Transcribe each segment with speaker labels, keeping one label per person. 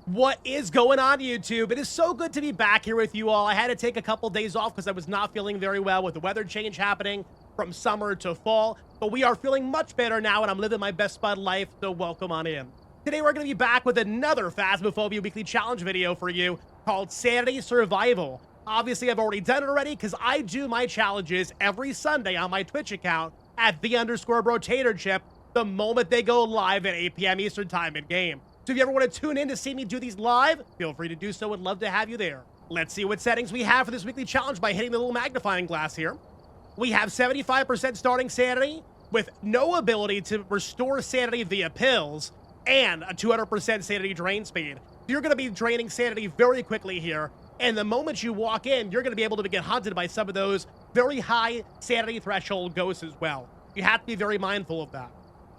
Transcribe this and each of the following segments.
Speaker 1: What is going on, YouTube? It is so good to be back here with you all. I had to take a couple days off because I was not feeling very well with the weather change happening from summer to fall. But we are feeling much better now, and I'm living my best bud life, so welcome on in. Today, we're going to be back with another Phasmophobia Weekly Challenge video for you called Sanity Survival. Obviously, I've already done it already because I do my challenges every Sunday on my Twitch account at @the_brotatorchip the moment they go live at 8 p.m. Eastern Time in-game. So if you ever want to tune in to see me do these live, feel free to do so. Would love to have you there. Let's see what settings we have for this weekly challenge by hitting the little magnifying glass here. We have 75% starting sanity with no ability to restore sanity via pills and a 200% sanity drain speed. So you're going to be draining sanity very quickly here. And the moment you walk in, you're going to be able to get hunted by some of those very high sanity threshold ghosts as well. You have to be very mindful of that.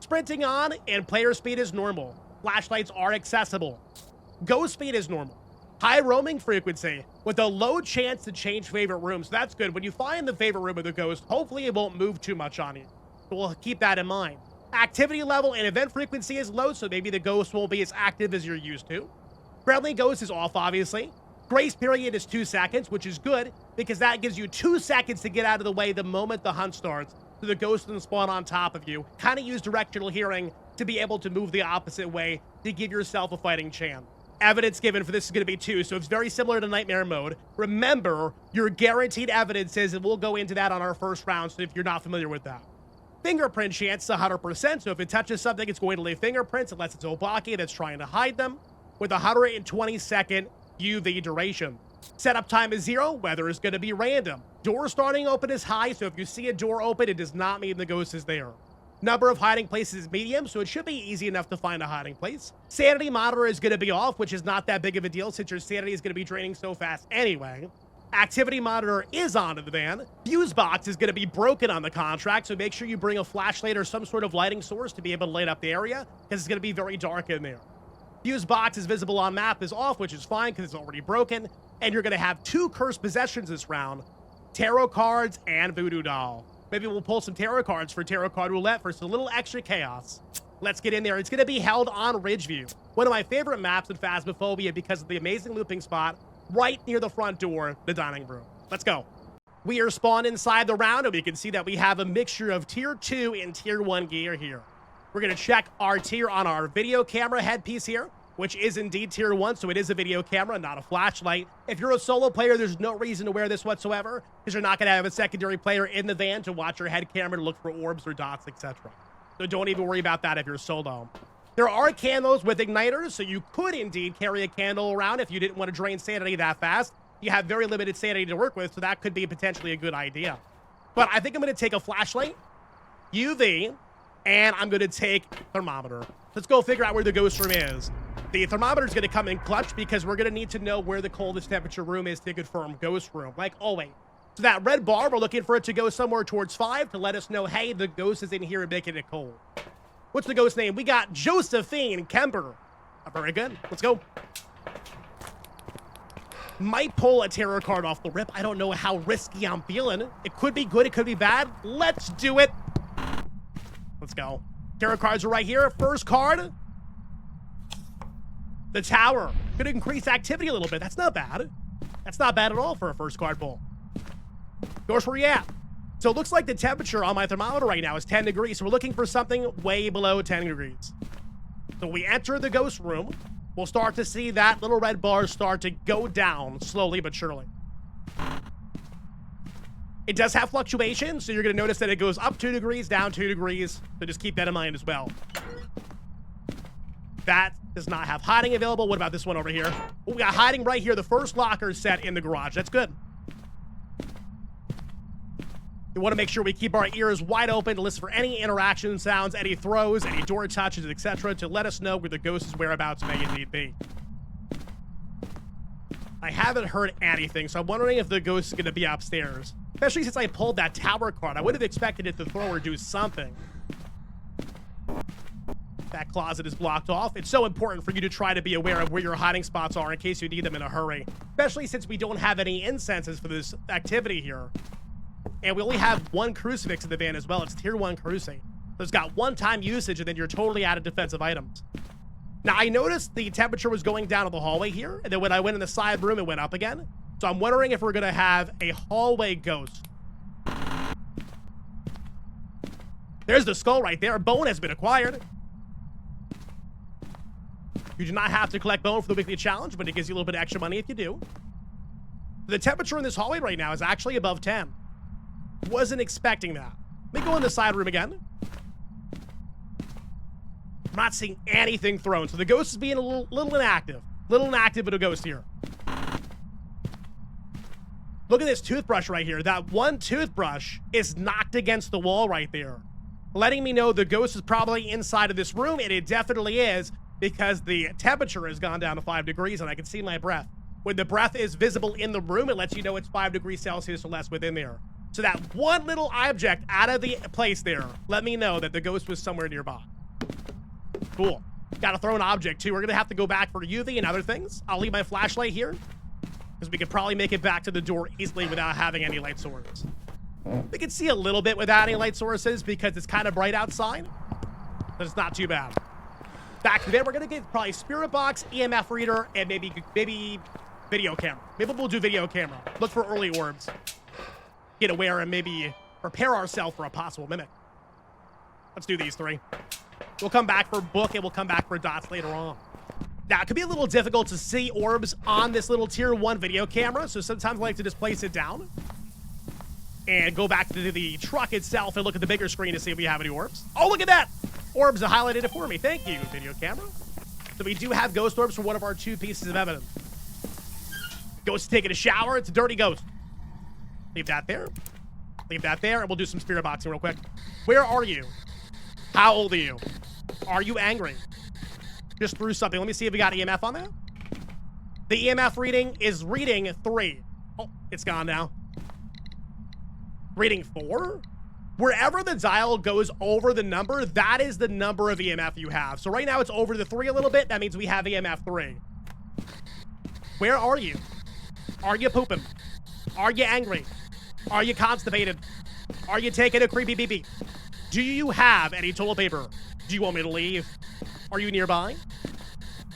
Speaker 1: Sprinting on and player speed is normal. Flashlights are accessible. Ghost speed is normal. High roaming frequency with a low chance to change favorite rooms. So that's good. When you find the favorite room of the ghost, hopefully it won't move too much on you. So we'll keep that in mind. Activity level and event frequency is low, so maybe the ghost won't be as active as you're used to. Friendly ghost is off, obviously. Grace period is 2 seconds, which is good because that gives you 2 seconds to get out of the way the moment the hunt starts, so the ghost doesn't spawn on top of you. Kind of use directional hearing to be able to move the opposite way to give yourself a fighting chance. Evidence given for this is going to be 2, so it's very similar to Nightmare Mode. Remember, your guaranteed evidence is, and we'll go into that on our first round, so if you're not familiar with that. Fingerprint chance is 100%, so if it touches something, it's going to leave fingerprints unless it's Obaki that's trying to hide them, with 120-second UV duration. Setup time is 0, weather is going to be random. Door starting open is high, so if you see a door open, it does not mean the ghost is there. Number of hiding places is medium, so it should be easy enough to find a hiding place. Sanity monitor is going to be off, which is not that big of a deal since your sanity is going to be draining so fast anyway. Activity monitor is on in the van. Fuse box is going to be broken on the contract, so make sure you bring a flashlight or some sort of lighting source to be able to light up the area, because it's going to be very dark in there. Fuse box is visible on map is off, which is fine because it's already broken, and you're going to have 2 cursed possessions this round, tarot cards and voodoo doll. Maybe we'll pull some tarot cards for tarot card roulette for some little extra chaos. Let's get in there. It's going to be held on Ridgeview, one of my favorite maps in Phasmophobia because of the amazing looping spot right near the front door, the dining room. Let's go. We are spawned inside the round, and we can see that we have a mixture of Tier 2 and Tier 1 gear here. We're going to check our tier on our video camera headpiece here, which is indeed Tier 1, so it is a video camera, not a flashlight. If you're a solo player, there's no reason to wear this whatsoever, because you're not going to have a secondary player in the van to watch your head camera to look for orbs or dots, etc. So don't even worry about that if you're solo. There are candles with igniters, so you could indeed carry a candle around if you didn't want to drain sanity that fast. You have very limited sanity to work with, so that could be potentially a good idea. But I think I'm going to take a flashlight, UV, and I'm going to take thermometer. Let's go figure out where the ghost room is. The thermometer is going to come in clutch because we're going to need to know where the coldest temperature room is to confirm ghost room, like always. So that red bar, we're looking for it to go somewhere towards 5 to let us know, hey, the ghost is in here and making it cold. What's the ghost name? We got Josephine Kemper. Very good. Let's go. Might pull a tarot card off the rip. I don't know how risky I'm feeling. It could be good. It could be bad. Let's do it. Let's go. Tarot cards are right here. First card. The Tower. Could increase activity a little bit. That's not bad. That's not bad at all for a first card pull. Ghost, where you at? So it looks like the temperature on my thermometer right now is 10 degrees. So we're looking for something way below 10 degrees. So we enter the ghost room. We'll start to see that little red bar start to go down slowly but surely. It does have fluctuations, so you're going to notice that it goes up 2 degrees, down 2 degrees. So just keep that in mind as well. That does not have hiding available. What about this one over here? Oh, we got hiding right here. The first locker is set in the garage. That's good. We want to make sure we keep our ears wide open to listen for any interaction sounds, any throws, any door touches, etc. to let us know where the ghost's whereabouts may indeed be. I haven't heard anything, so I'm wondering if the ghost is going to be upstairs. Especially since I pulled that tower card. I would have expected it to throw or do something. That closet is blocked off. It's so important for you to try to be aware of where your hiding spots are in case you need them in a hurry. Especially since we don't have any incenses for this activity here. And we only have 1 crucifix in the van as well. It's Tier 1 crucifix. So it's got 1-time usage, and then you're totally out of defensive items. Now, I noticed the temperature was going down in the hallway here, and then when I went in the side room, it went up again. So I'm wondering if we're going to have a hallway ghost. There's the skull right there. Bone has been acquired. You do not have to collect bone for the weekly challenge, but it gives you a little bit of extra money if you do. The temperature in this hallway right now is actually above 10. Wasn't expecting that. Let me go in the side room again. I'm not seeing anything thrown, so the ghost is being a little inactive. Little inactive with a ghost here. Look at this toothbrush right here. That one toothbrush is knocked against the wall right there, letting me know the ghost is probably inside of this room, and it definitely is because the temperature has gone down to 5 degrees, and I can see my breath. When the breath is visible in the room, it lets you know it's 5 degrees Celsius or less within there. So that one little object out of the place there let me know that the ghost was somewhere nearby. Cool. Got to throw an object, too. We're going to have to go back for UV and other things. I'll leave my flashlight here, because we could probably make it back to the door easily without having any light sources. We can see a little bit without any light sources because it's kind of bright outside, but it's not too bad. Back to bed, we're going to get probably spirit box, EMF reader, and maybe video camera. Maybe we'll do video camera. Look for early orbs. Get aware and maybe prepare ourselves for a possible mimic. Let's do these 3. We'll come back for book and we'll come back for dots later on. Now, it could be a little difficult to see orbs on this little tier 1 video camera, so sometimes I like to just place it down and go back to the truck itself and look at the bigger screen to see if we have any orbs. Oh, look at that! Orbs are highlighted it for me. Thank you, video camera. So we do have ghost orbs for one of our 2 pieces of evidence. Ghost taking a shower. It's a dirty ghost. Leave that there. Leave that there, and we'll do some spirit boxing real quick. Where are you? How old are you? Are you angry? Just threw something. Let me see if we got EMF on that. The EMF reading is reading 3. Oh, it's gone now. Reading 4? Wherever the dial goes over the number, that is the number of EMF you have. So right now it's over the 3 a little bit. That means we have EMF 3. Where are you? Are you pooping? Are you angry? Are you constipated? Are you taking a creepy pee-pee? Do you have any toilet paper? Do you want me to leave? Are you nearby?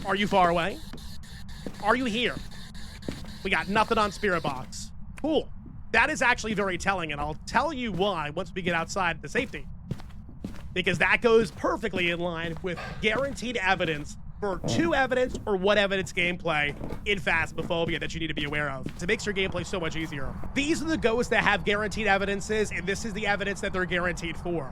Speaker 1: Are you far away? Are you here? We got nothing on Spirit Box. Cool. That is actually very telling, and I'll tell you why once we get outside the safety. Because that goes perfectly in line with guaranteed evidence for 2 evidence or 1 evidence gameplay in Phasmophobia that you need to be aware of to make your gameplay so much easier. These are the ghosts that have guaranteed evidences, and this is the evidence that they're guaranteed for.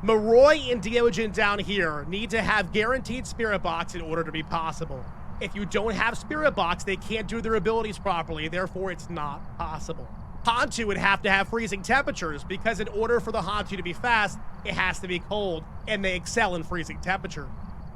Speaker 1: Moroi and Diogen down here need to have guaranteed Spirit Box in order to be possible. If you don't have Spirit Box, they can't do their abilities properly, therefore it's not possible. Hantu would have to have freezing temperatures because in order for the Hantu to be fast, it has to be cold, and they excel in freezing temperature.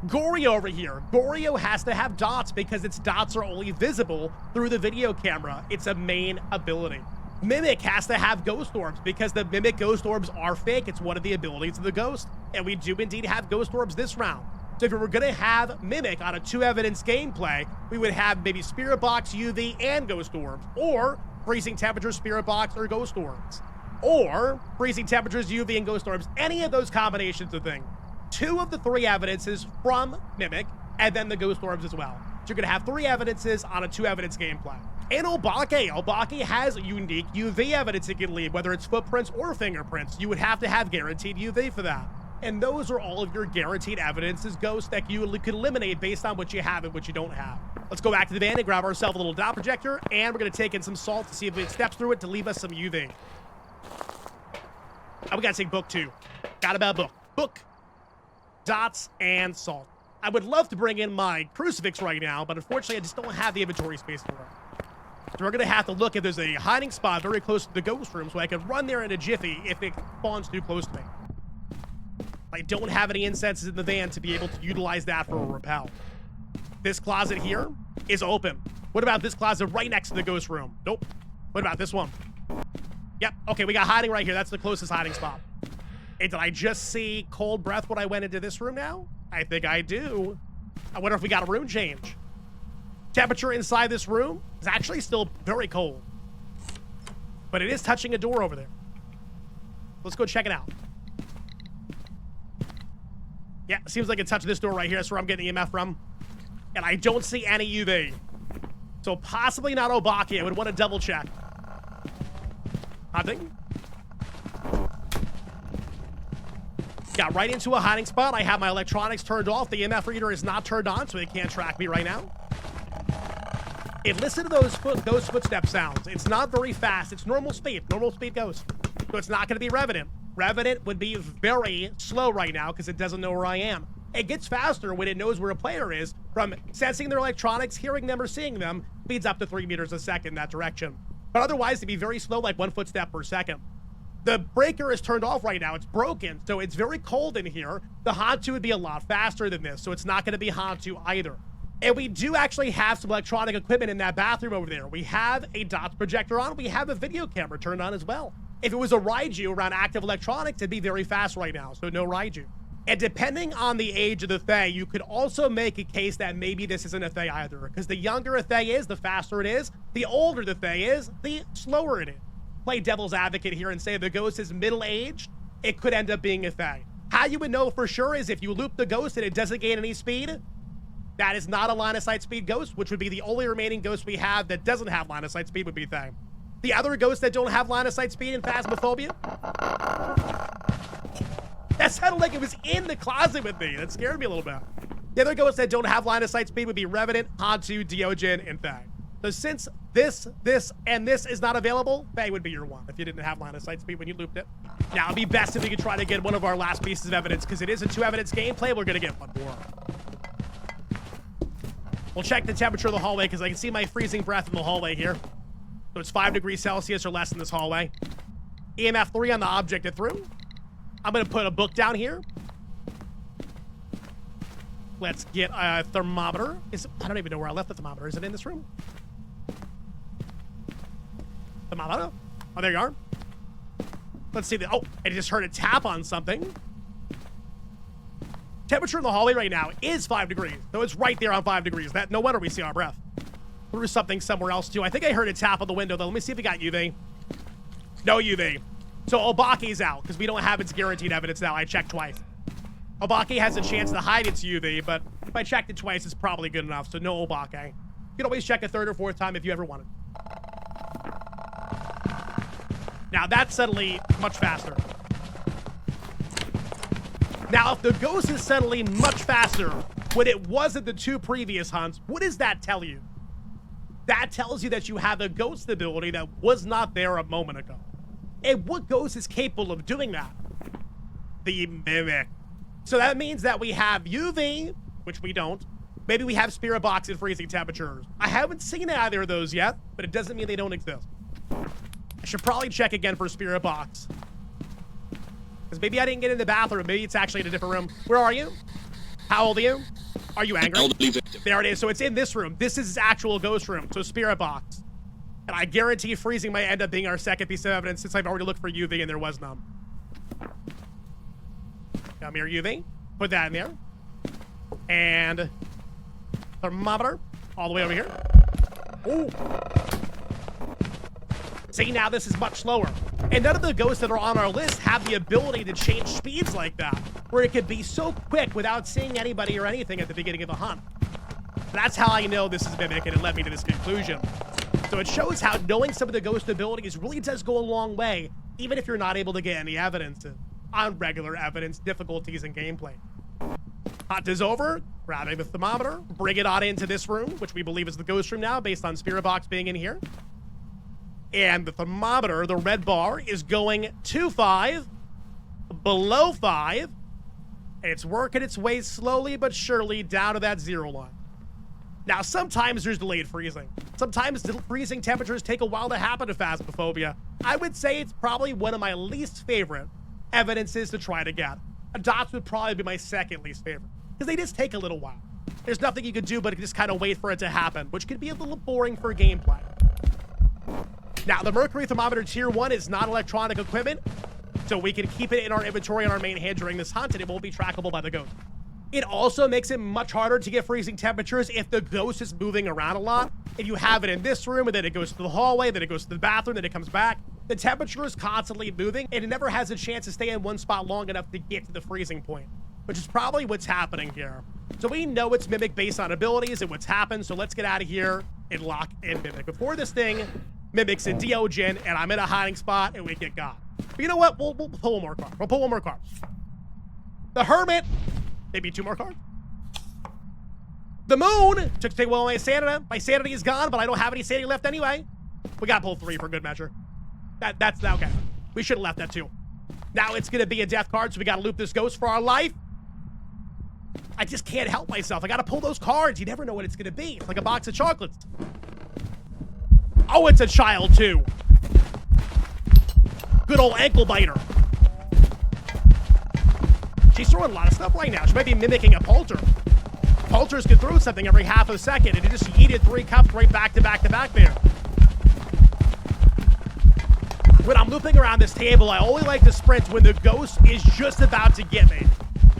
Speaker 1: Goryo over here. Goryo has to have dots because its dots are only visible through the video camera. It's a main ability. Mimic has to have ghost orbs because the Mimic ghost orbs are fake. It's one of the abilities of the ghost, and we do indeed have ghost orbs this round. So if we were going to have Mimic on a 2 evidence gameplay, we would have maybe Spirit Box, UV, and ghost orbs, or freezing temperature, Spirit Box, or ghost orbs, or freezing temperatures, UV, and ghost orbs. Any of those combinations of things. 2 of the 3 evidences from Mimic, and then the ghost orbs as well. So you're going to have 3 evidences on a 2 evidence gameplay. And Obake has unique UV evidence it can leave, whether it's footprints or fingerprints. You would have to have guaranteed UV for that. And those are all of your guaranteed evidences, ghosts, that you could eliminate based on what you have and what you don't have. Let's go back to the van and grab ourselves a little dot projector, and we're going to take in some salt to see if it steps through it to leave us some UV. Oh, we got to take book 2. Got about book. Book, dots, and salt. I would love to bring in my crucifix right now, but unfortunately I just don't have the inventory space for it. So we're going to have to look if there's a hiding spot very close to the ghost room so I can run there in a jiffy if it spawns too close to me. I don't have any incenses in the van to be able to utilize that for a repel. This closet here is open. What about this closet right next to the ghost room? Nope. What about this one? Yep. Okay, we got hiding right here. That's the closest hiding spot. Hey, did I just see cold breath when I went into this room now? I think I do. I wonder if we got a room change. Temperature inside this room is actually still very cold, but it is touching a door over there. Let's go check it out. Yeah, seems like it touched this door right here. That's where I'm getting EMF from. And I don't see any UV. So possibly not Obaki. I would want to double check. Hunting. Got right into a hiding spot. I have my electronics turned off. The EMF reader is not turned on, so it can't track me right now. And listen to those footstep sounds. It's not very fast. It's normal speed. Normal speed ghost. So it's not going to be Revenant. Revenant would be very slow right now because it doesn't know where I am. It gets faster when it knows where a player is. From sensing their electronics, hearing them, or seeing them, speeds up to 3 meters a second that direction. But otherwise, it'd be very slow, like 1 footstep per second. The breaker is turned off right now. It's broken, so it's very cold in here. The Hantu would be a lot faster than this, so it's not going to be Hantu either. And we do actually have some electronic equipment in that bathroom over there. We have a dots projector on. We have a video camera turned on as well. If it was a Raiju around active electronics, it'd be very fast right now, so no Raiju. And depending on the age of the Fae, you could also make a case that maybe this isn't a Fae either, because the younger a Fae is, the faster it is. The older the Fae is, the slower it is. Play devil's advocate here and say the ghost is middle-aged, it could end up being a Fae. How you would know for sure is if you loop the ghost and it doesn't gain any speed, that is not a line-of-sight speed ghost, which would be the only remaining ghost we have that doesn't have line-of-sight speed would be Fae. The other ghosts that don't have line-of-sight speed in Phasmophobia, that sounded like it was in the closet with me. That scared me a little bit. The other ghosts that don't have line-of-sight speed would be Revenant, Hantu, Deogen, and Fae. So since this, and this is not available, Fae would be your one if you didn't have line-of-sight speed when you looped it. Now, it'd be best if we could try to get one of our last pieces of evidence, because it is a 2-evidence gameplay. We're going to get one more. We'll check the temperature of the hallway, because I can see my freezing breath in the hallway here. So it's 5 degrees Celsius or less in this hallway. EMF 3 on the object it threw. I'm going to put a book down here. Let's get a thermometer. I don't even know where I left the thermometer. Is it in this room? Thermometer? Oh, there you are. Let's see. Oh, I just heard a tap on something. Temperature in the hallway right now is 5 degrees. So it's right there on 5 degrees. No wonder we see our breath. Threw something somewhere else, too. I think I heard a tap on the window, though. Let me see if we got UV. No UV. So Obaki's out, because we don't have its guaranteed evidence now. I checked twice. Obaki has a chance to hide its UV, but if I checked it twice, it's probably good enough, so no Obaki. You can always check a 3rd or 4th time if you ever wanted. Now, that's suddenly much faster. Now, if the ghost is suddenly much faster when it wasn't the 2 previous hunts, what does that tell you? That tells you that you have a ghost ability that was not there a moment ago. And what ghost is capable of doing that? The Mimic. So that means that we have UV, which we don't. Maybe we have Spirit Box and freezing temperatures. I haven't seen either of those yet, but it doesn't mean they don't exist. I should probably check again for Spirit Box. Because maybe I didn't get in the bathroom. Maybe it's actually in a different room. Where are you? How old are you? Are you angry? There it is. So it's in this room. This is his actual ghost room. So Spirit Box. And I guarantee freezing might end up being our second piece of evidence since I've already looked for UV and there was none. Come here, UV. Put that in there. And thermometer all the way over here. Ooh. See, now this is much slower. And none of the ghosts that are on our list have the ability to change speeds like that, where it could be so quick without seeing anybody or anything at the beginning of the hunt. That's how I know this is Mimic, and it led me to this conclusion. So it shows how knowing some of the ghost abilities really does go a long way, even if you're not able to get any evidence on regular evidence difficulties in gameplay. Hunt is over, grabbing the thermometer, bring it on into this room, which we believe is the ghost room now, based on Spirit Box being in here. And the thermometer, the red bar, is going to 5, below 5, and it's working its way slowly but surely down to that 0 line. Now, sometimes there's delayed freezing. Sometimes freezing temperatures take a while to happen to Phasmophobia. I would say it's probably one of my least favorite evidences to try to get. Dots would probably be my second least favorite, because they just take a little while. There's nothing you could do but just kind of wait for it to happen, which could be a little boring for gameplay. Now, the Mercury Thermometer Tier 1 is not electronic equipment, so we can keep it in our inventory on our main hand during this hunt, and it won't be trackable by the ghost. It also makes it much harder to get freezing temperatures if the ghost is moving around a lot. If you have it in this room, and then it goes to the hallway, then it goes to the bathroom, then it comes back, the temperature is constantly moving, and it never has a chance to stay in one spot long enough to get to the freezing point. which is probably what's happening here. So we know it's Mimic based on abilities and what's happened, so let's get out of here and lock in Mimic. Before this thing mimics in Deogen, and I'm in a hiding spot, and we get got. But you know what? We'll pull one more card. We'll pull one more card. The Hermit. Maybe 2 more cards. The Moon. Took to take away my sanity. My sanity is gone, but I don't have any sanity left anyway. We gotta pull 3 for good measure. That's okay. We should have left that too. Now it's gonna be a death card, so we gotta loop this ghost for our life. I just can't help myself. I gotta pull those cards. You never know what it's gonna be. It's like a box of chocolates. Oh, it's a child too. Good old ankle biter. She's throwing a lot of stuff right now. She might be mimicking a Polter. Polters can throw something every half a second, and it just yeeted 3 cups right back to back to back there. When I'm looping around this table, I only like to sprint when the ghost is just about to get me.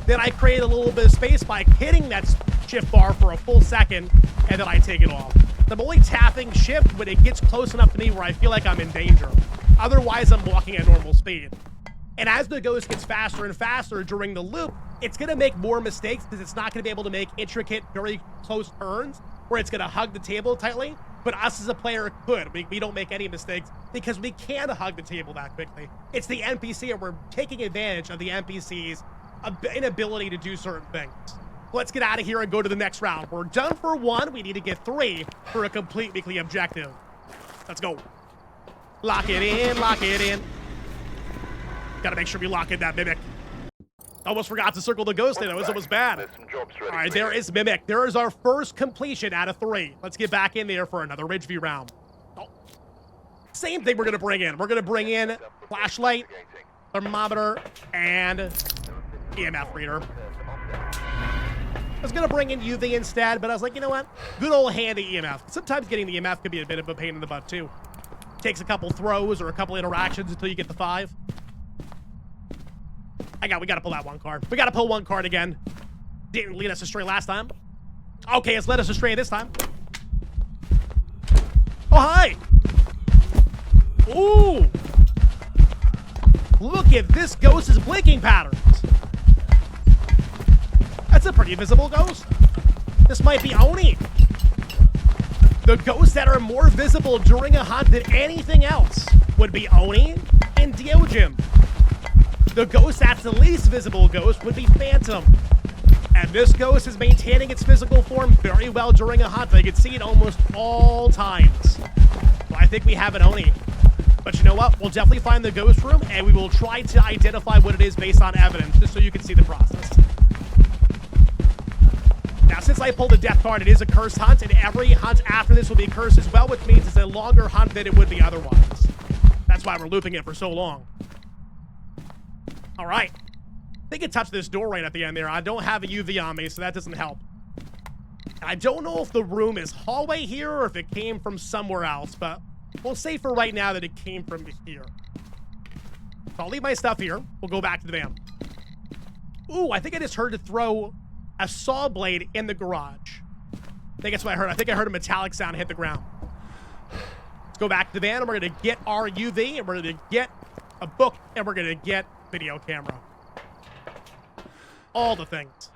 Speaker 1: Then I create a little bit of space by hitting that shift bar for a full second, and then I take it off. I'm only tapping shift when it gets close enough to me where I feel like I'm in danger. Otherwise, I'm walking at normal speed. And as the ghost gets faster and faster during the loop, it's going to make more mistakes because it's not going to be able to make intricate, very close turns where it's going to hug the table tightly. But us as a player could. We don't make any mistakes because we can hug the table that quickly. It's the NPC, and we're taking advantage of the NPC's inability to do certain things. Let's get out of here and go to the next round. We're done for 1. We need to get 3 for a complete weekly objective. Let's go. Lock it in, lock it in. Gotta make sure we lock in that Mimic. Almost forgot to circle the ghost in. It was almost bad. All right, there is Mimic. There is our first completion out of 3. Let's get back in there for another Ridgeview round. Oh. Same thing we're gonna bring in. We're gonna bring in flashlight, thermometer, and EMF reader. I was gonna bring in UV instead, but I was like, you know what? Good old handy EMF. Sometimes getting the EMF could be a bit of a pain in the butt too. Takes a couple throws or a couple interactions until you get the 5. We gotta pull that 1 card. We gotta pull 1 card again. Didn't lead us astray last time. Okay, it's led us astray this time. Oh, hi! Ooh! Look at this ghost's blinking patterns. That's a pretty visible ghost. This might be Oni. The ghosts that are more visible during a hunt than anything else would be Oni and Deogen. The ghost that's the least visible ghost would be Phantom. And this ghost is maintaining its physical form very well during a hunt. I can see it almost all times. So I think we have an Oni. But you know what? We'll definitely find the ghost room, and we will try to identify what it is based on evidence, just so you can see the process. Now, since I pulled the death card, it is a cursed hunt, and every hunt after this will be cursed as well, which means it's a longer hunt than it would be otherwise. That's why we're looping it for so long. All right. They can touch this door right at the end there. I don't have a UV on me, so that doesn't help. I don't know if the room is hallway here or if it came from somewhere else, but we'll say for right now that it came from here. So I'll leave my stuff here. We'll go back to the van. Ooh, I think I just heard to throw a saw blade in the garage. I think that's what I heard. I think I heard a metallic sound hit the ground. Let's go back to the van, and we're going to get our UV, and we're going to get a book, and we're going to get video camera. All the things.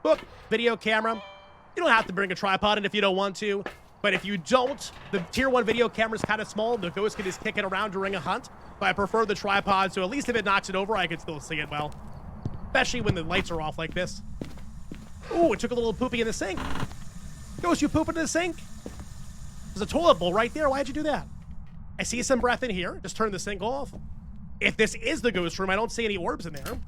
Speaker 1: Book, video camera. You don't have to bring a tripod in if you don't want to, but if you don't, the tier 1 video camera is kind of small. The ghost can just kick it around during a hunt, but I prefer the tripod, so at least if it knocks it over, I can still see it well. Especially when the lights are off like this. Ooh, it took a little poopy in the sink. Ghost, you pooping in the sink? There's a toilet bowl right there. Why'd you do that? I see some breath in here. Just turn the sink off. If this is the ghost room, I don't see any orbs in there.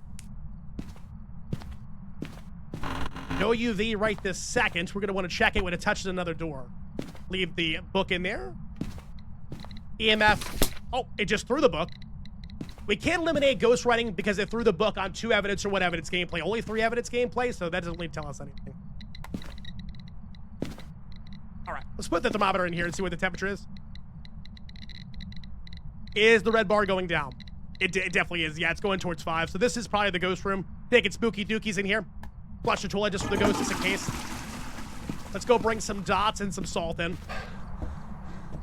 Speaker 1: No UV right this second. We're going to want to check it when it touches another door. Leave the book in there. EMF. Oh, it just threw the book. We can't eliminate ghost writing because it threw the book on 2 evidence or 1 evidence gameplay. Only 3 evidence gameplay, so that doesn't really tell us anything. All right, let's put the thermometer in here and see what the temperature is. Is the red bar going down? It definitely is. Yeah, it's going towards 5. So this is probably the ghost room. Taking spooky dookies in here. Flush the toilet just for the ghost, just in case. Let's go bring some dots and some salt in.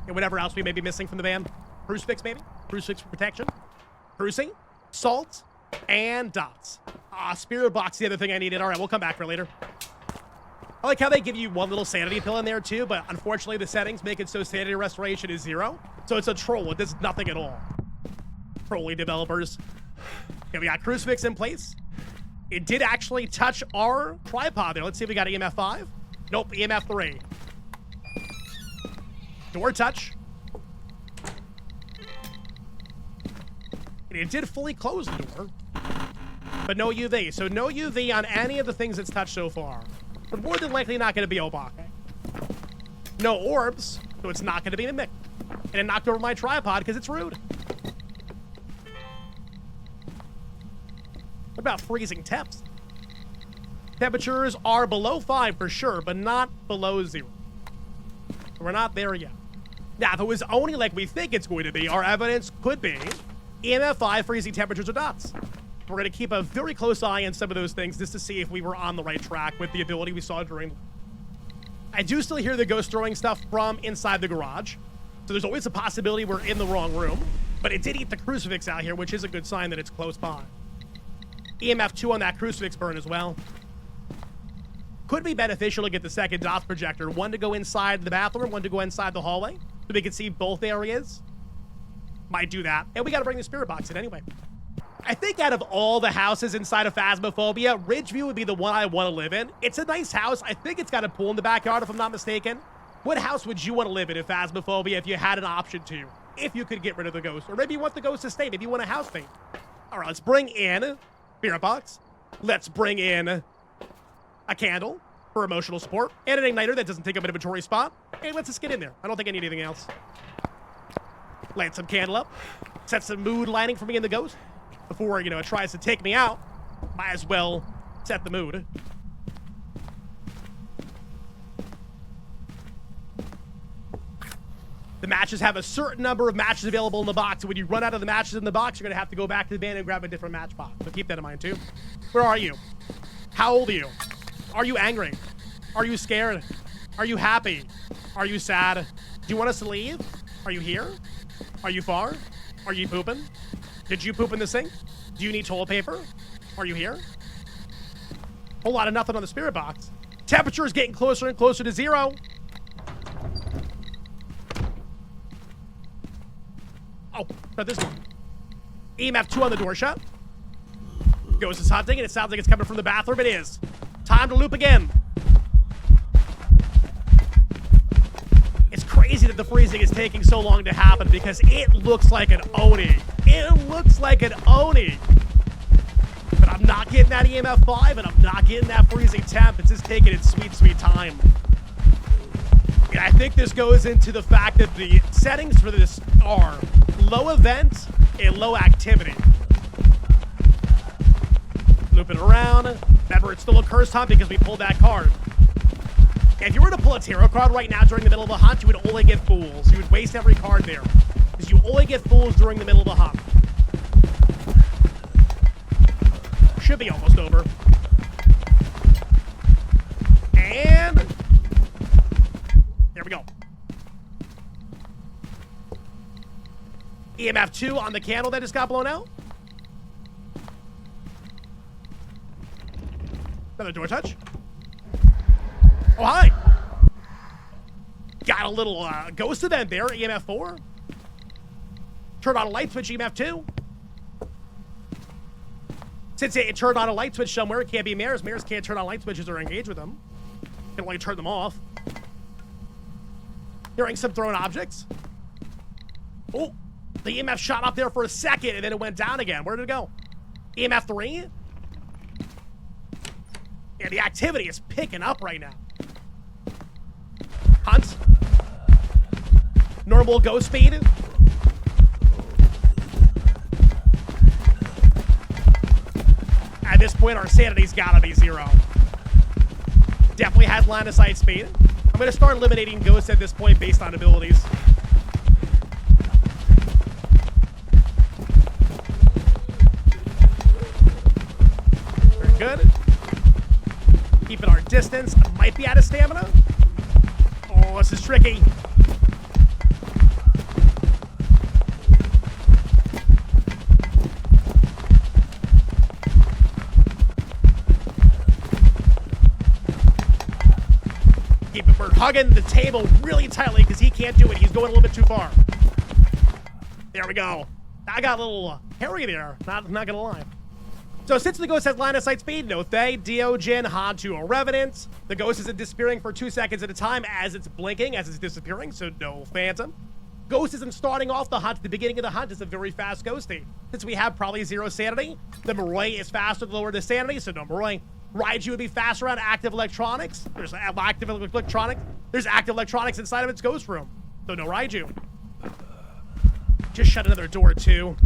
Speaker 1: And whatever else we may be missing from the van. Crucifix, maybe? Crucifix for protection. Cruising. Salt. And dots. Spirit box, the other thing I needed. All right, we'll come back for later. I like how they give you one little sanity pill in there too, but unfortunately the settings make it so sanity restoration is 0. So it's a troll. It does nothing at all. Trolly developers. Okay, we got crucifix in place. It did actually touch our tripod there. Let's see if we got EMF 5. Nope, EMF 3. Door touch. And it did fully close the door. But no UV. So no UV on any of the things it's touched so far. But more than likely not going to be Obake. No orbs, so it's not going to be a mimic. And it knocked over my tripod because it's rude. What about freezing temps? Temperatures are below 5 for sure, but not below 0. We're not there yet. Now, if it was only like we think it's going to be, our evidence could be EMF 5 freezing temperatures or dots. We're going to keep a very close eye on some of those things just to see if we were on the right track with the ability we saw during... I do still hear the ghost throwing stuff from inside the garage. So there's always a possibility we're in the wrong room. But it did eat the crucifix out here, which is a good sign that it's close by. EMF 2 on that crucifix burn as well. Could be beneficial to get the second DOTS projector. One to go inside the bathroom, one to go inside the hallway. So we can see both areas. Might do that. And we got to bring the spirit box in anyway. I think out of all the houses inside of Phasmophobia, Ridgeview would be the one I want to live in. It's a nice house. I think it's got a pool in the backyard, if I'm not mistaken. What house would you want to live in Phasmophobia if you had an option to? If you could get rid of the ghost. Or maybe you want the ghost to stay. Maybe you want a housemate. All right, let's bring in spirit box. Let's bring in a candle for emotional support. And an igniter that doesn't take up an inventory spot. And let's just get in there. I don't think I need anything else. Light some candle up. Set some mood lighting for me and the ghost. Before, it tries to take me out, might as well set the mood. The matches have a certain number of matches available in the box. So when you run out of the matches in the box, you're going to have to go back to the band and grab a different match box. So keep that in mind, too. Where are you? How old are you? Are you angry? Are you scared? Are you happy? Are you sad? Do you want us to leave? Are you here? Are you far? Are you pooping? Did you poop in the sink? Do you need toilet paper? Are you here? Whole lot of nothing on the spirit box. Temperature is getting closer and closer to 0. Oh, not this one. EMF 2 on the door shut. Ghost is hunting, and it sounds like it's coming from the bathroom. It is. Time to loop again. It's crazy that the freezing is taking so long to happen because it looks like an Oni. It looks like an Oni. But I'm not getting that EMF 5, and I'm not getting that freezing temp. It's just taking its sweet, sweet time. And I think this goes into the fact that the settings for this are low event and low activity. Loop it around. Remember, it's still a cursed hunt because we pulled that card. If you were to pull a tarot card right now during the middle of a hunt, you would only get fools. You would waste every card there. Because you only get fools during the middle of the hunt. Should be almost over. And there we go. EMF 2 on the candle that just got blown out. Another door touch. Oh, hi. Got a little ghost event there, EMF 4. Turn on a light switch, EMF 2. Since it turned on a light switch somewhere, it can't be mirrors. Mirrors can't turn on light switches or engage with them. Can only turn them off. Hearing some thrown objects. Oh, the EMF shot up there for a second and then it went down again. Where did it go? EMF 3? Yeah, the activity is picking up right now. Hunt. Normal go speed. At this point, our sanity's gotta be 0. Definitely has line of sight speed. I'm gonna start eliminating ghosts at this point based on abilities. Very good. Keeping our distance. Might be out of stamina. Oh, this is tricky. hugging the table really tightly because he can't do it. He's going a little bit too far. There we go. I got a little hairy there, not gonna lie. So since the ghost has line of sight speed, no Thay, Deojin, Hantu, or Revenant. The ghost isn't disappearing for 2 seconds at a time as it's blinking, as it's disappearing, so no Phantom. Ghost isn't starting off the hunt. The beginning of the hunt is a very fast ghosty. Since we have probably 0 sanity, the Moroi is faster the lower the sanity, so no Moroi. Raiju would be faster around active electronics. There's active electronics. There's active electronics inside of its ghost room, so no Raiju. Just shut another door too.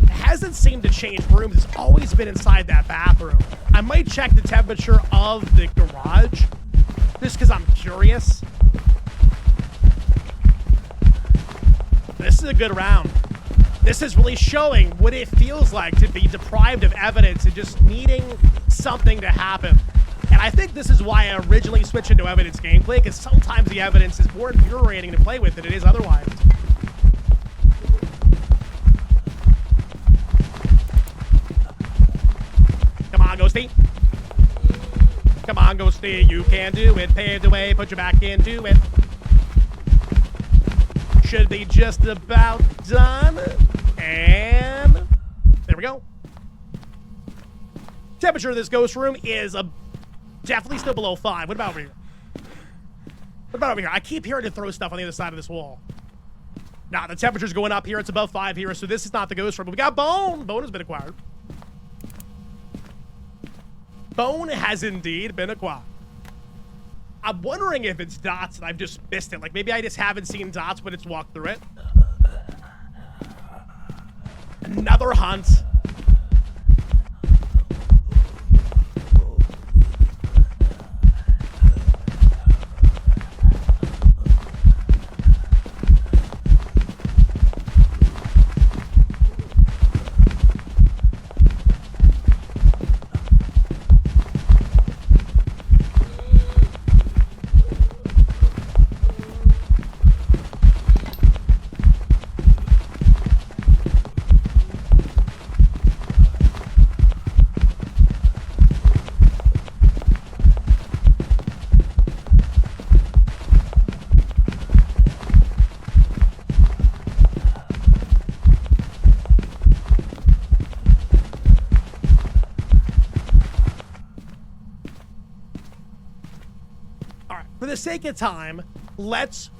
Speaker 1: It hasn't seemed to change rooms. It's always been inside that bathroom. I might check the temperature of the garage just because I'm curious. This is a good round. This is really showing what it feels like to be deprived of evidence and just needing something to happen. And I think this is why I originally switched into evidence gameplay, because sometimes the evidence is more infuriating to play with than it is otherwise. Come on, Ghosty. Come on, Ghosty. You can do it. Pave the way. Put your back into it. Should be just about done. And there we go. Temperature of this ghost room is definitely still below 5. What about over here? What about over here? I keep hearing it throw stuff on the other side of this wall. Nah, the temperature's going up here. It's above 5 here, so this is not the ghost room. But we got Bone. Bone has been acquired. Bone has indeed been acquired. I'm wondering if it's Dots and I've just missed it. Like, maybe I just haven't seen Dots when it's walked through it. Another hunt. For the sake of time, let's...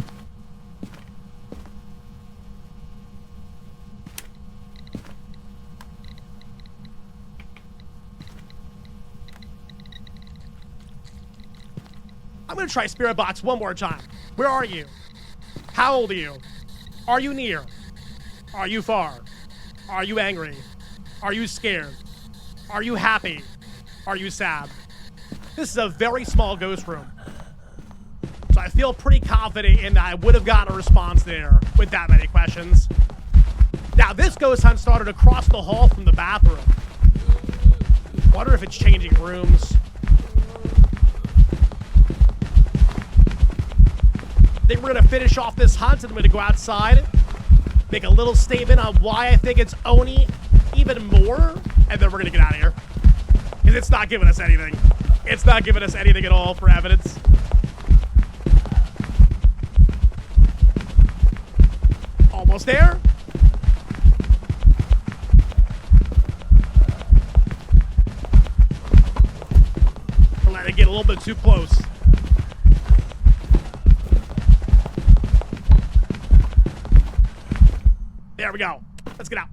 Speaker 1: I'm gonna try Spirit Box one more time. Where are you? How old are you? Are you near? Are you far? Are you angry? Are you scared? Are you happy? Are you sad? This is a very small ghost room. So I feel pretty confident in that I would have gotten a response there with that many questions. Now, this ghost hunt started across the hall from the bathroom. Wonder if it's changing rooms. I think we're going to finish off this hunt and I'm going to go outside, make a little statement on why I think it's Oni even more, and then we're going to get out of here. Because it's not giving us anything. It's not giving us anything at all for evidence. Almost there. We're letting it get a little bit too close. There we go. Let's get out.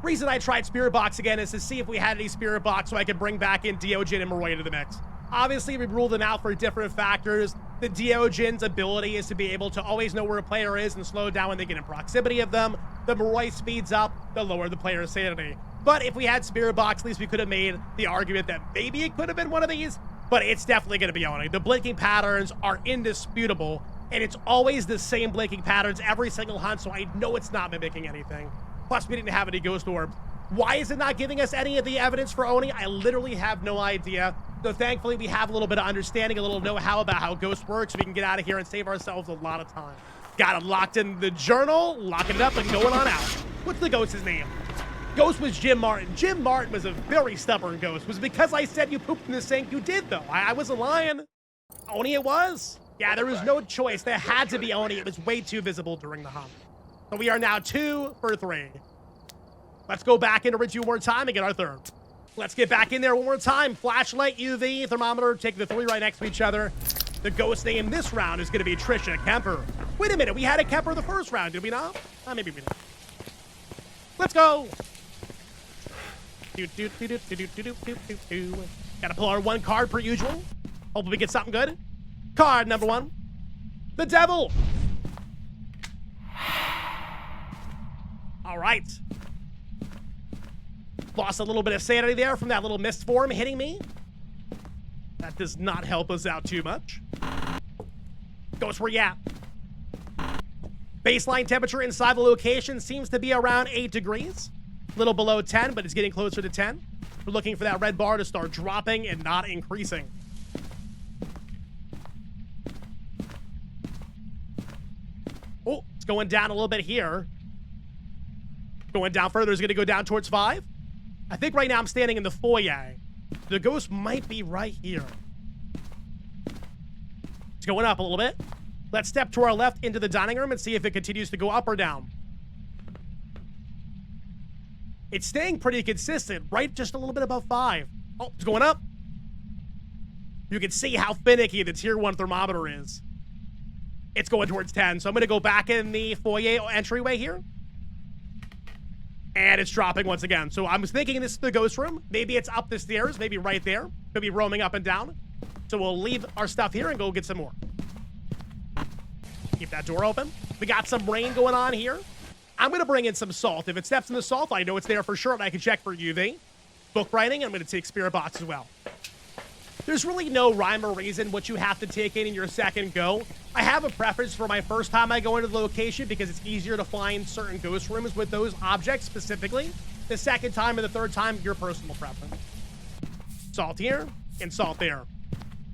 Speaker 1: Reason I tried Spirit Box again is to see if we had any Spirit Box so I could bring back in Deojin and Moroi into the mix. Obviously, we ruled them out for different factors. The Deojin's ability is to be able to always know where a player is and slow down when they get in proximity of them. The Moroi speeds up, the lower the player's sanity. But if we had Spirit Box, at least we could have made the argument that maybe it could have been one of these, but it's definitely going to be Oni. The blinking patterns are indisputable, and it's always the same blinking patterns every single hunt, so I know it's not mimicking anything. Plus, we didn't have any Ghost Orb. Why is it not giving us any of the evidence for Oni? I literally have no idea. So thankfully, we have a little bit of understanding, a little know-how about how Ghost works, so we can get out of here and save ourselves a lot of time. Got him locked in the journal, locking it up and going on out. What's the ghost's name? Ghost was Jim Martin. Jim Martin was a very stubborn ghost. Was it because I said you pooped in the sink? You did, though. I wasn't lying. Oni it was. Yeah, there was no choice. There had to be Oni. It was way too visible during the hunt. So we are now 2 for 3. Let's go back into Ridge one more time and get our third. Let's get back in there one more time. Flashlight, UV, thermometer, take the 3 right next to each other. The ghost name this round is going to be Trisha Kemper. Wait a minute, we had a Kemper the first round, did we not? Maybe we didn't. Let's go. Gotta pull our 1 card per usual. Hopefully we get something good. Card number 1. The Devil. All right. Lost a little bit of sanity there from that little mist form hitting me. That does not help us out too much. Ghost, where you at? Baseline temperature inside the location seems to be around 8 degrees. A little below 10, but it's getting closer to 10. We're looking for that red bar to start dropping and not increasing. Oh, it's going down a little bit here. Going down further is going to go down towards 5. I think right now I'm standing in the foyer. The ghost might be right here. It's going up a little bit. Let's step to our left into the dining room and see if it continues to go up or down. It's staying pretty consistent, right just a little bit above 5. Oh, it's going up. You can see how finicky the tier 1 thermometer is. It's going towards 10, so I'm going to go back in the foyer entryway here. And it's dropping once again. So I was thinking this is the ghost room. Maybe it's up the stairs, maybe right there. Could be roaming up and down. So we'll leave our stuff here and go get some more. Keep that door open. We got some rain going on here. I'm going to bring in some salt. If it steps in the salt, I know it's there for sure, and I can check for UV. Book writing, I'm going to take spirit box as well. There's really no rhyme or reason what you have to take in your second go. I have a preference for my first time I go into the location because it's easier to find certain ghost rooms with those objects specifically. The second time or the third time, your personal preference. Salt here and salt there.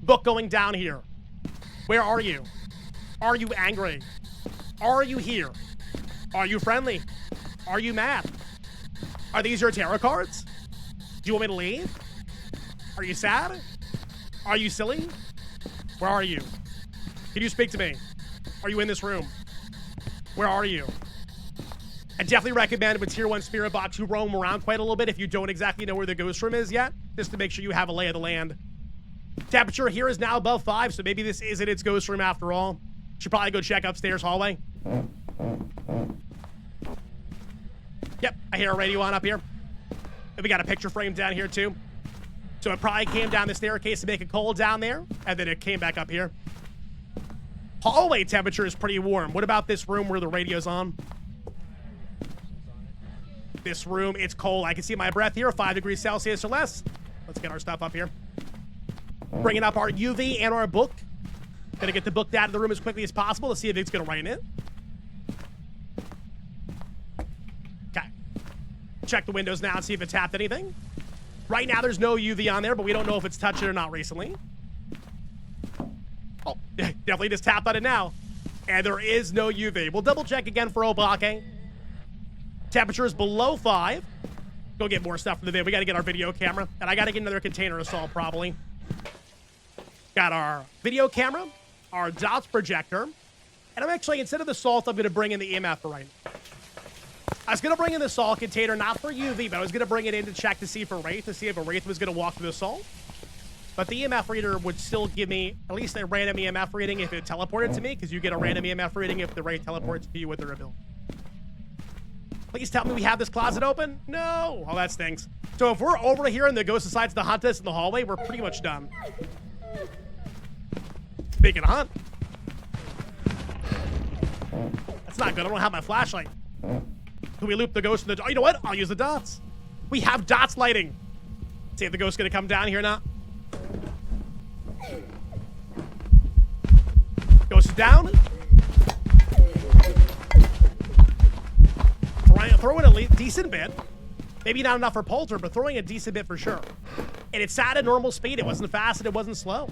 Speaker 1: Book going down here. Where are you? Are you angry? Are you here? Are you friendly? Are you mad? Are these your tarot cards? Do you want me to leave? Are you sad? Are you silly? Where are you? Can you speak to me? Are you in this room? Where are you? I definitely recommend with tier 1 spirit box you roam around quite a little bit if you don't exactly know where the ghost room is yet, just to make sure you have a lay of the land. Temperature here is now above 5, so maybe this isn't its ghost room after all. Should probably go check upstairs hallway. Yep, I hear a radio on up here. And we got a picture frame down here too. So it probably came down the staircase to make it cold down there, and then it came back up here. Hallway temperature is pretty warm. What about this room where the radio's on? This room, it's cold. I can see my breath here, 5 degrees Celsius or less. Let's get our stuff up here. Bringing up our UV and our book. Gonna get the book out of the room as quickly as possible to see if it's gonna write in it. Okay. Check the windows now and see if it tapped anything. Right now, there's no UV on there, but we don't know if it's touched it or not recently. Oh, definitely just tapped on it now. And there is no UV. We'll double check again for Obake. Temperature is below 5. Go get more stuff from the vid. We got to get our video camera. And I got to get another container of salt, probably. Got our video camera, our dots projector. And I'm actually, instead of the salt, I'm going to bring in the EMF for right now. I was going to bring in the salt container, not for UV, but I was going to bring it in to check to see for Wraith, to see if a Wraith was going to walk through the salt. But the EMF reader would still give me at least a random EMF reading if it teleported to me, because you get a random EMF reading if the Wraith teleports to you with their ability. Please tell me we have this closet open? No. Oh, that stinks. So if we're over here and the ghost decides to hunt us in the hallway, we're pretty much done. Speaking of hunt. That's not good. I don't have my flashlight. Can we loop the ghost in the... Oh, you know what? I'll use the dots. We have dots lighting. See if the ghost's going to come down here or not. Ghost is down. Throwing a decent bit. Maybe not enough for Polter, but throwing a decent bit for sure. And it's at a normal speed. It wasn't fast and it wasn't slow.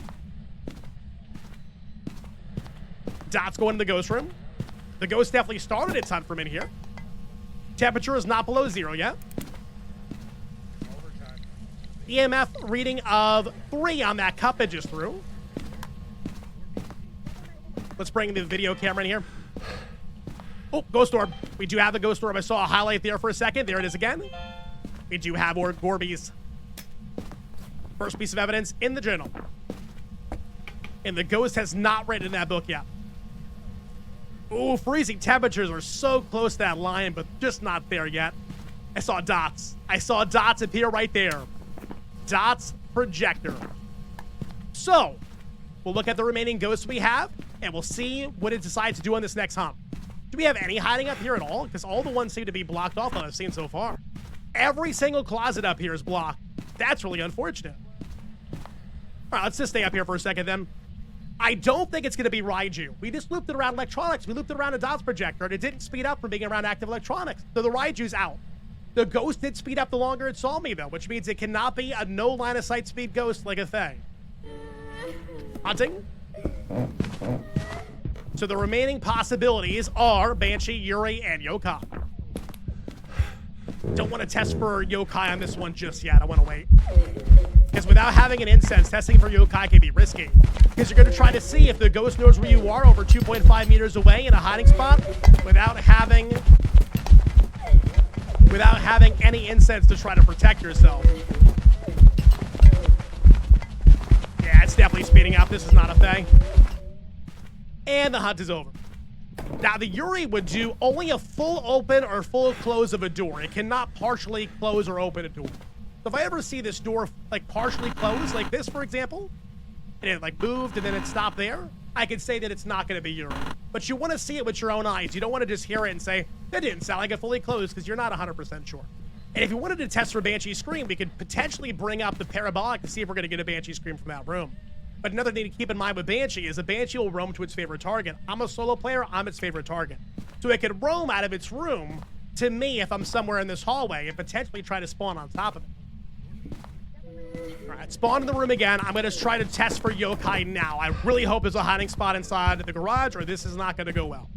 Speaker 1: Dots going in the ghost room. The ghost definitely started its hunt from in here. Temperature is not below 0 yet. EMF reading of 3 on that cup it just threw. Let's bring the video camera in here. Oh, ghost orb. We do have the ghost orb. I saw a highlight there for a second. There it is again. We do have Gorbies. First piece of evidence in the journal. And the ghost has not written in that book yet. Oh, freezing temperatures are so close to that line, but just not there yet. I saw dots. I saw dots appear right there. Dots projector. So, we'll look at the remaining ghosts we have, and we'll see what it decides to do on this next hunt. Do we have any hiding up here at all? Because all the ones seem to be blocked off that I've seen so far. Every single closet up here is blocked. That's really unfortunate. All right, let's just stay up here for a second then. I don't think it's going to be Raiju. We just looped it around electronics. We looped it around a dots projector, and it didn't speed up from being around active electronics. So the Raiju's out. The ghost did speed up the longer it saw me, though, which means it cannot be a no line-of-sight speed ghost like a Fae. Hunting. So the remaining possibilities are Banshee, Yuri, and Yokai. Don't want to test for Yokai on this one just yet. I want to wait. Because without having an incense, testing for Yokai can be risky. Because you're going to try to see if the ghost knows where you are over 2.5 meters away in a hiding spot without having any incense to try to protect yourself. Yeah, it's definitely speeding up. This is not a thing. And the hunt is over. Now, the Yuri would do only a full open or full close of a door. It cannot partially close or open a door. So if I ever see this door like partially closed, like this, for example, and it like moved and then it stopped there, I could say that it's not going to be Yuri. But you want to see it with your own eyes. You don't want to just hear it and say, that didn't sound like it fully closed, because you're not 100% sure. And if you wanted to test for Banshee Scream, we could potentially bring up the parabolic to see if we're going to get a Banshee Scream from that room. But another thing to keep in mind with Banshee is a Banshee will roam to its favorite target. I'm a solo player, I'm its favorite target. So it could roam out of its room to me if I'm somewhere in this hallway and potentially try to spawn on top of it. All right, spawn in the room again. I'm going to try to test for Yokai now. I really hope there's a hiding spot inside the garage, or this is not going to go well.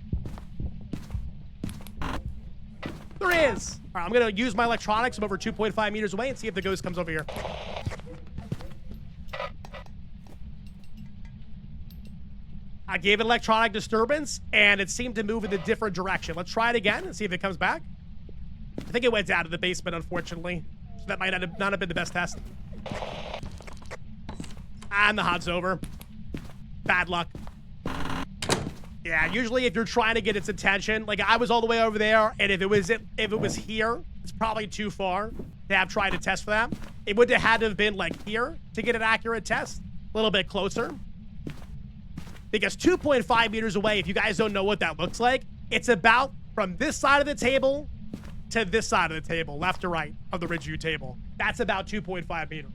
Speaker 1: There is. All right, I'm going to use my electronics from over 2.5 meters away and see if the ghost comes over here. I gave it electronic disturbance, and it seemed to move in a different direction. Let's try it again and see if it comes back. I think it went down to the basement, unfortunately. So that might not have been the best test. And the hunt's over. Bad luck. Yeah, usually if you're trying to get its attention, like I was all the way over there, and if it was here, it's probably too far to have tried to test for that. It would have had to have been like here to get an accurate test. A little bit closer. Because 2.5 meters away, if you guys don't know what that looks like, it's about from this side of the table to this side of the table, left to right of the Ridgeview table. That's about 2.5 meters.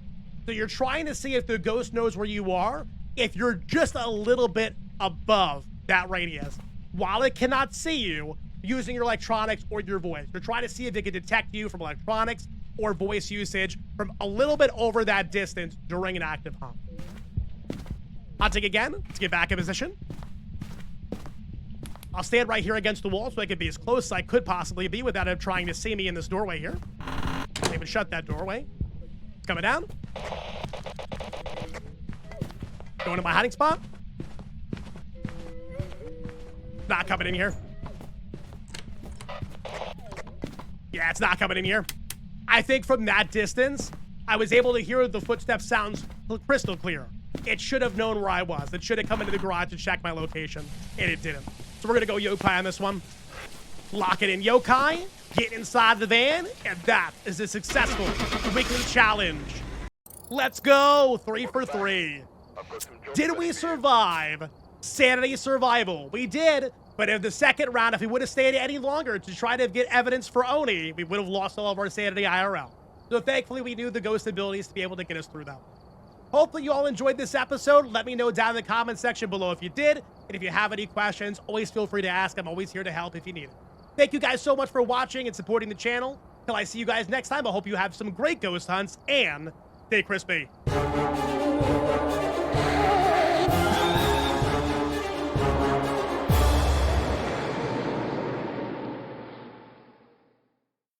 Speaker 1: So you're trying to see if the ghost knows where you are, if you're just a little bit above that radius, while it cannot see you using your electronics or your voice. You're trying to see if it can detect you from electronics or voice usage from a little bit over that distance during an active hunt. Hunting again. Let's get back in position. I'll stand right here against the wall so I can be as close as I could possibly be without him trying to see me in this doorway here. Can't even shut that doorway. It's coming down. Going to my hiding spot. Not coming in here. Yeah, it's not coming in here. I think from that distance, I was able to hear the footsteps sounds crystal clear. It should have known where I was. It should have come into the garage to check my location, and it didn't. So we're going to go Yokai on this one. Lock it in Yokai, get inside the van, and that is a successful weekly challenge. Let's go, 3 for 3. Did we survive Sanity survival? We did, but in the second round, if we would have stayed any longer to try to get evidence for Oni, we would have lost all of our Sanity IRL. So thankfully, we knew the ghost abilities to be able to get us through that. Hopefully you all enjoyed this episode. Let me know down in the comment section below if you did. And if you have any questions, always feel free to ask. I'm always here to help if you need it. Thank you guys so much for watching and supporting the channel. Till I see you guys next time, I hope you have some great ghost hunts and stay crispy.